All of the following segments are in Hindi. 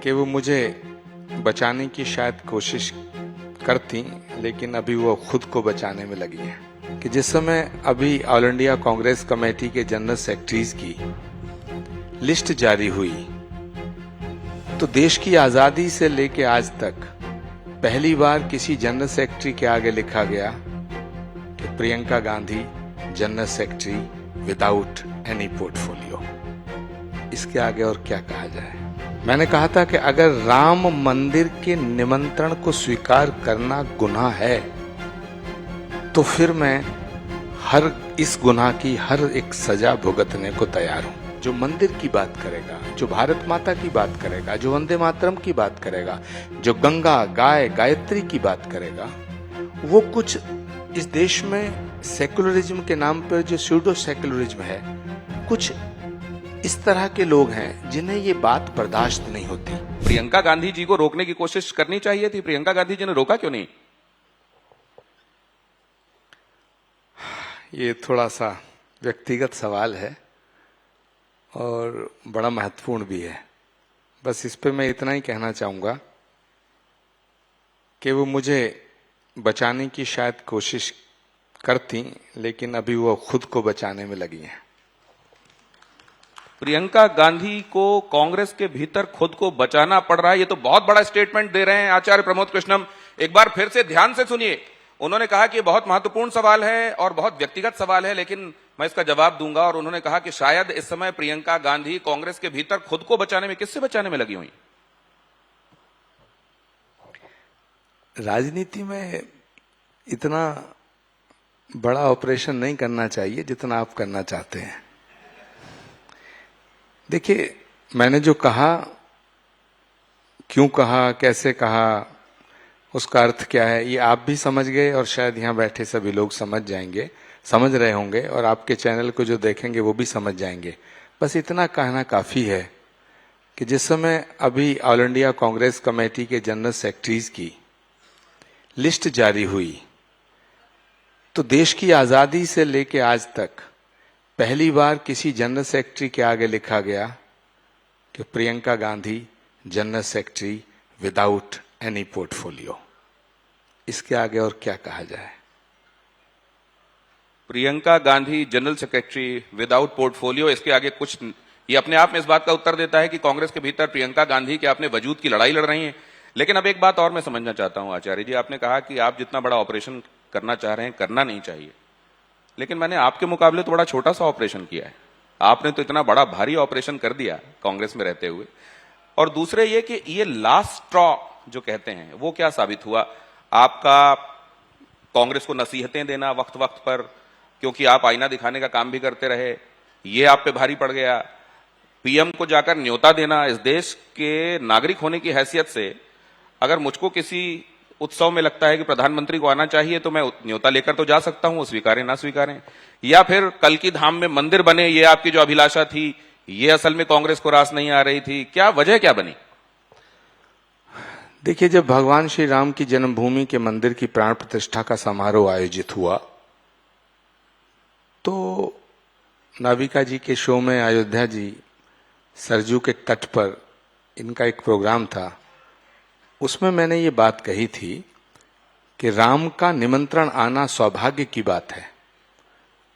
कि वो मुझे बचाने की शायद कोशिश करती, लेकिन अभी वो खुद को बचाने में लगी है। कि जिस समय अभी ऑल इंडिया कांग्रेस कमेटी के जनरल सेक्रेटरीज की लिस्ट जारी हुई, तो देश की आजादी से लेके आज तक पहली बार किसी जनरल सेक्रेटरी के आगे लिखा गया कि Priyanka Gandhi general secretary without any portfolio. इसके आगे और क्या कहा जाए। मैंने कहा था कि अगर राम मंदिर के निमंत्रण को स्वीकार करना गुनाह है, तो फिर मैं इस गुनाह की हर एक सजा भुगतने को तैयार हूं। जो मंदिर की बात करेगा, जो भारत माता की बात करेगा, जो वंदे मातरम की बात करेगा, जो गंगा गाय गायत्री की बात करेगा, वो कुछ इस देश में सेकुलरिज्म के नाम पर जो स्यूडो सेकुलरिज्म है, कुछ इस तरह के लोग हैं जिन्हें ये बात बर्दाश्त नहीं होती। प्रियंका गांधी जी को रोकने की कोशिश करनी चाहिए थी। प्रियंका गांधी जी ने रोका क्यों नहीं? ये थोड़ा सा व्यक्तिगत सवाल है और बड़ा महत्वपूर्ण भी है। बस इस पे मैं इतना ही कहना चाहूंगा कि वो मुझे बचाने की शायद कोशिश करती, लेकिन अभी वो खुद को बचाने में लगी हैं। प्रियंका गांधी को कांग्रेस के भीतर खुद को बचाना पड़ रहा है, ये तो बहुत बड़ा स्टेटमेंट दे रहे हैं आचार्य प्रमोद कृष्णम। एक बार फिर से ध्यान से सुनिए। उन्होंने कहा कि बहुत महत्वपूर्ण सवाल है और बहुत व्यक्तिगत सवाल है, लेकिन मैं इसका जवाब दूंगा। और उन्होंने कहा कि शायद इस समय प्रियंका गांधी कांग्रेस के भीतर खुद को बचाने में, किससे बचाने में लगी हुई? राजनीति में इतना बड़ा ऑपरेशन नहीं करना चाहिए जितना आप करना चाहते हैं। देखिए, मैंने जो कहा, क्यों कहा, कैसे कहा, उसका अर्थ क्या है, ये आप भी समझ गए और शायद यहाँ बैठे सभी लोग समझ जाएंगे, समझ रहे होंगे, और आपके चैनल को जो देखेंगे वो भी समझ जाएंगे। बस इतना कहना काफी है कि जिस समय अभी ऑल इंडिया कांग्रेस कमेटी के जनरल सेक्रेटरीज की लिस्ट जारी हुई, तो देश की आजादी से लेके आज तक पहली बार किसी जनरल सेक्रेटरी के आगे लिखा गया कि Priyanka Gandhi general secretary without any portfolio. इसके आगे और क्या कहा जाए। Priyanka Gandhi general secretary without portfolio, इसके आगे कुछ, ये अपने आप में इस बात का उत्तर देता है कि कांग्रेस के भीतर प्रियंका गांधी के अपने वजूद की लड़ाई लड़ रही हैं। लेकिन अब एक बात और मैं समझना चाहता हूं आचार्य जी, आपने कहा कि आप जितना बड़ा ऑपरेशन करना चाह रहे हैं करना नहीं चाहिए, लेकिन मैंने आपके मुकाबले तो बड़ा छोटा सा ऑपरेशन किया है। आपने तो इतना बड़ा भारी ऑपरेशन कर दिया कांग्रेस में रहते हुए। और दूसरे ये कि ये लास्ट स्ट्रॉ जो कहते हैं वो क्या साबित हुआ? आपका कांग्रेस को नसीहतें देना वक्त वक्त पर, क्योंकि आप आईना दिखाने का काम भी करते रहे, ये आप पे भारी पड़ गया। पीएम को जाकर न्योता देना, इस देश के नागरिक होने की हैसियत से अगर मुझको किसी उत्सव में लगता है कि प्रधानमंत्री को आना चाहिए तो मैं न्योता लेकर तो जा सकता हूं, वो स्वीकारें ना स्वीकारें। या फिर कल की धाम में मंदिर बने, ये आपकी जो अभिलाषा थी, ये असल में कांग्रेस को रास नहीं आ रही थी, क्या वजह क्या बनी? देखिए, जब भगवान श्री राम की जन्मभूमि के मंदिर की प्राण प्रतिष्ठा का समारोह आयोजित हुआ, तो नाविका जी के शो में अयोध्या जी सरजू के तट पर इनका एक प्रोग्राम था। उसमें मैंने ये बात कही थी कि राम का निमंत्रण आना सौभाग्य की बात है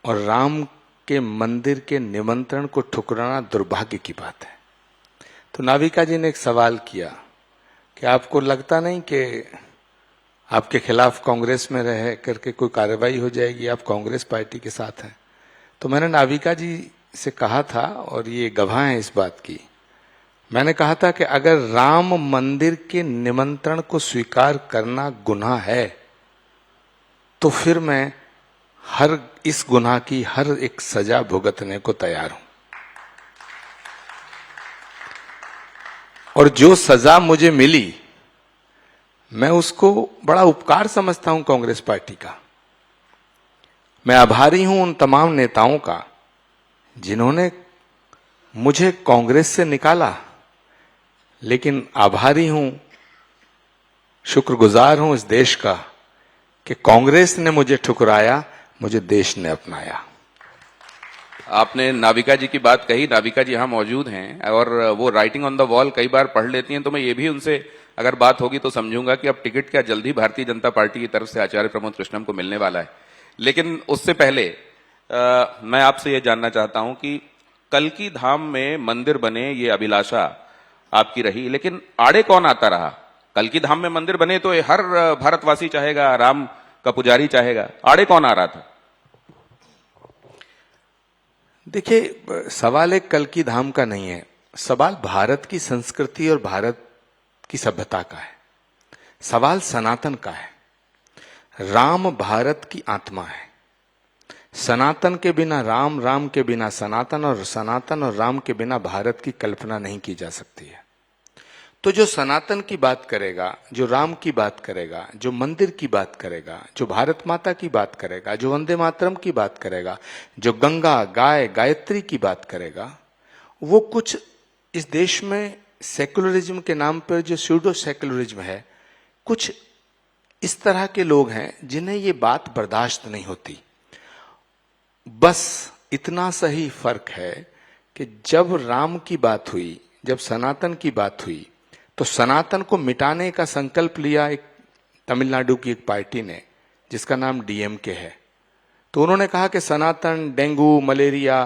और राम के मंदिर के निमंत्रण को ठुकराना दुर्भाग्य की बात है। तो नाविका जी ने एक सवाल किया कि आपको लगता नहीं कि आपके खिलाफ कांग्रेस में रह करके कोई कार्रवाई हो जाएगी, आप कांग्रेस पार्टी के साथ हैं? तो मैंने नाविका जी से कहा था, और ये गवाह है इस बात की, मैंने कहा था कि अगर राम मंदिर के निमंत्रण को स्वीकार करना गुनाह है, तो फिर मैं इस गुनाह की हर एक सजा भुगतने को तैयार हूं। और जो सजा मुझे मिली, मैं उसको बड़ा उपकार समझता हूं कांग्रेस पार्टी का। मैं आभारी हूं उन तमाम नेताओं का जिन्होंने मुझे कांग्रेस से निकाला, लेकिन आभारी हूं, शुक्रगुजार हूं इस देश का कि कांग्रेस ने मुझे ठुकराया, मुझे देश ने अपनाया। आपने नाविका जी की बात कही, नाविका जी यहाँ मौजूद हैं और वो राइटिंग ऑन द वॉल कई बार पढ़ लेती हैं, तो मैं ये भी उनसे अगर बात होगी तो समझूंगा कि अब टिकट क्या जल्द ही भारतीय जनता पार्टी की तरफ से आचार्य प्रमोद कृष्णम को मिलने वाला है। लेकिन उससे पहले मैं आपसे ये जानना चाहता हूं कि कल की धाम में मंदिर बने ये अभिलाषा आपकी रही, लेकिन आड़े कौन आता रहा? कल की धाम में मंदिर बने तो ये हर भारतवासी चाहेगा, राम का पुजारी चाहेगा, आड़े कौन आ रहा था? देखिए, सवाल एक कल की धाम का नहीं है, सवाल भारत की संस्कृति और भारत की सभ्यता का है, सवाल सनातन का है। राम भारत की आत्मा है। सनातन के बिना राम, राम के बिना सनातन, और सनातन और राम के बिना भारत की कल्पना नहीं की जा सकती है। तो जो सनातन की बात करेगा, जो राम की बात करेगा, जो मंदिर की बात करेगा, जो भारत माता की बात करेगा, जो वंदे मातरम की बात करेगा, जो गंगा, गाय, गायत्री की बात करेगा, वो कुछ इस देश में सेकुलरिज्म के नाम पर जो स्यूडो सेकुलरिज्म है, कुछ इस तरह के लोग हैं जिन्हें ये बात बर्दाश्त नहीं होती। बस इतना सही फर्क है कि जब राम की बात हुई, जब सनातन की बात हुई, तो सनातन को मिटाने का संकल्प लिया एक तमिलनाडु की एक पार्टी ने जिसका नाम डीएमके है। तो उन्होंने कहा कि सनातन डेंगू, मलेरिया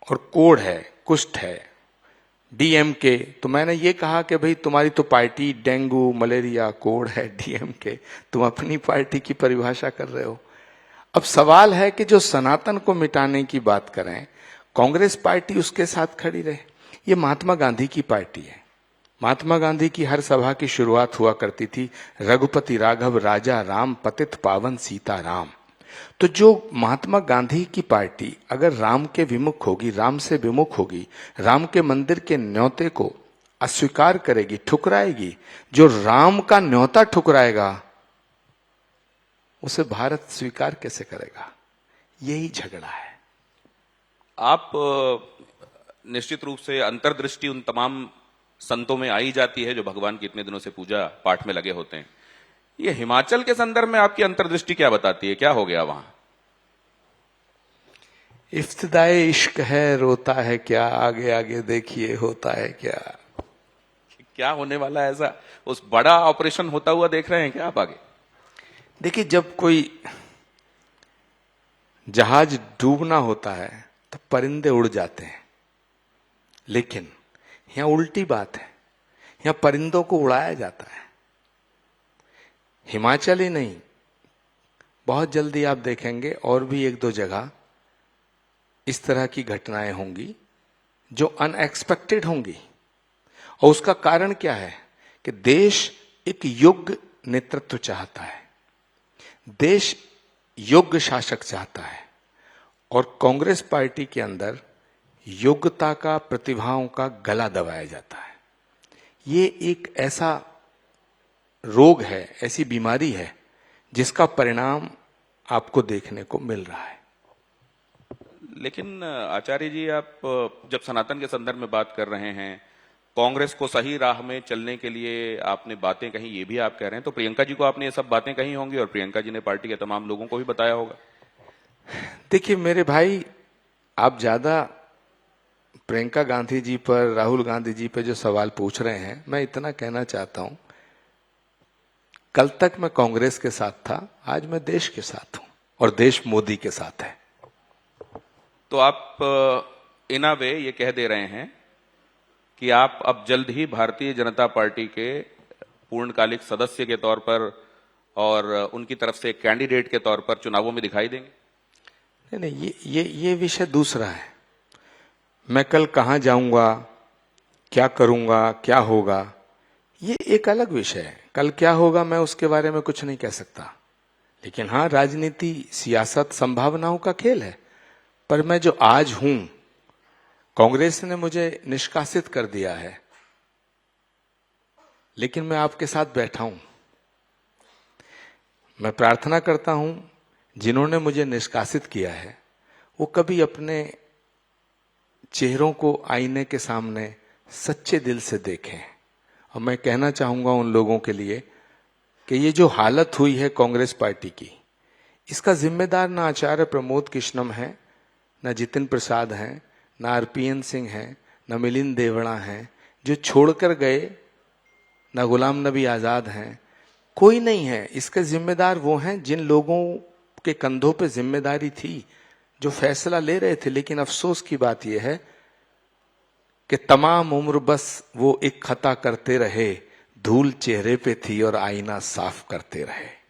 और कोढ़ है, कुष्ठ है, डीएमके। तो मैंने ये कहा कि भाई तुम्हारी तो पार्टी डेंगू, मलेरिया, कोढ़ है, डीएमके, तुम अपनी पार्टी की परिभाषा कर रहे हो। अब सवाल है कि जो सनातन को मिटाने की बात करें, कांग्रेस पार्टी उसके साथ खड़ी रहे। ये महात्मा गांधी की पार्टी है। महात्मा गांधी की हर सभा की शुरुआत हुआ करती थी, रघुपति राघव राजा राम, पतित पावन सीता राम। तो जो महात्मा गांधी की पार्टी अगर राम के विमुख होगी, राम से विमुख होगी, राम के मंदिर के न्योते को अस्वीकार करेगी, ठुकराएगी, जो राम का न्योता ठुकराएगा उसे भारत स्वीकार कैसे करेगा? यही झगड़ा है। आप निश्चित रूप से अंतर्दृष्टि उन तमाम संतों में आई जाती है जो भगवान की इतने दिनों से पूजा पाठ में लगे होते हैं। ये हिमाचल के संदर्भ में आपकी अंतर्दृष्टि क्या बताती है? क्या हो गया वहां? इफ्तिदाए इश्क है, रोता है क्या, आगे आगे देखिए होता है क्या। क्या होने वाला है ऐसा? उस बड़ा ऑपरेशन होता हुआ देख रहे हैं क्या आप आगे? देखिए, जब कोई जहाज डूबना होता है तो परिंदे उड़ जाते हैं, लेकिन यहां उल्टी बात है, यहां परिंदों को उड़ाया जाता है। हिमाचल ही नहीं, बहुत जल्दी आप देखेंगे और भी एक दो जगह इस तरह की घटनाएं होंगी जो अनएक्सपेक्टेड होंगी। और उसका कारण क्या है कि देश एक योग्य नेतृत्व चाहता है, देश योग्य शासक चाहता है, और कांग्रेस पार्टी के अंदर योग्यता का, प्रतिभाओं का गला दबाया जाता है। ये एक ऐसा रोग है, ऐसी बीमारी है जिसका परिणाम आपको देखने को मिल रहा है। लेकिन आचार्य जी, आप जब सनातन के संदर्भ में बात कर रहे हैं, कांग्रेस को सही राह में चलने के लिए आपने बातें कही, ये भी आप कह रहे हैं, तो प्रियंका जी को आपने ये सब बातें कही होंगी और प्रियंका जी ने पार्टी के तमाम लोगों को भी बताया होगा। देखिए मेरे भाई, आप ज्यादा प्रियंका गांधी जी पर, राहुल गांधी जी पर जो सवाल पूछ रहे हैं, मैं इतना कहना चाहता हूं, कल तक मैं कांग्रेस के साथ था, आज मैं देश के साथ हूं और देश मोदी के साथ है। तो आप इन अ वे ये कह दे रहे हैं कि आप अब जल्द ही भारतीय जनता पार्टी के पूर्णकालिक सदस्य के तौर पर और उनकी तरफ से कैंडिडेट के तौर पर चुनावों में दिखाई देंगे? नहीं नहीं, ये विषय दूसरा है। मैं कल कहां जाऊंगा, क्या करूंगा, क्या होगा, ये एक अलग विषय है। कल क्या होगा मैं उसके बारे में कुछ नहीं कह सकता, लेकिन हाँ, राजनीति, सियासत संभावनाओं का खेल है। पर मैं जो आज हूं, कांग्रेस ने मुझे निष्कासित कर दिया है, लेकिन मैं आपके साथ बैठा हूं। मैं प्रार्थना करता हूं जिन्होंने मुझे निष्कासित किया है वो कभी अपने चेहरों को आईने के सामने सच्चे दिल से देखें। और मैं कहना चाहूंगा उन लोगों के लिए कि ये जो हालत हुई है कांग्रेस पार्टी की, इसका जिम्मेदार ना आचार्य प्रमोद कृष्णम है, न जितिन प्रसाद हैं, न आरपीएन सिंह हैं, न मिलिंद देवड़ा हैं, जो छोड़कर गए, न गुलाम नबी आजाद हैं, कोई नहीं है। इसके जिम्मेदार वो हैं जिन लोगों के कंधों पे जिम्मेदारी थी, जो फैसला ले रहे थे। लेकिन अफसोस की बात यह है कि तमाम उम्र बस वो एक खता करते रहे, धूल चेहरे पे थी और आईना साफ करते रहे।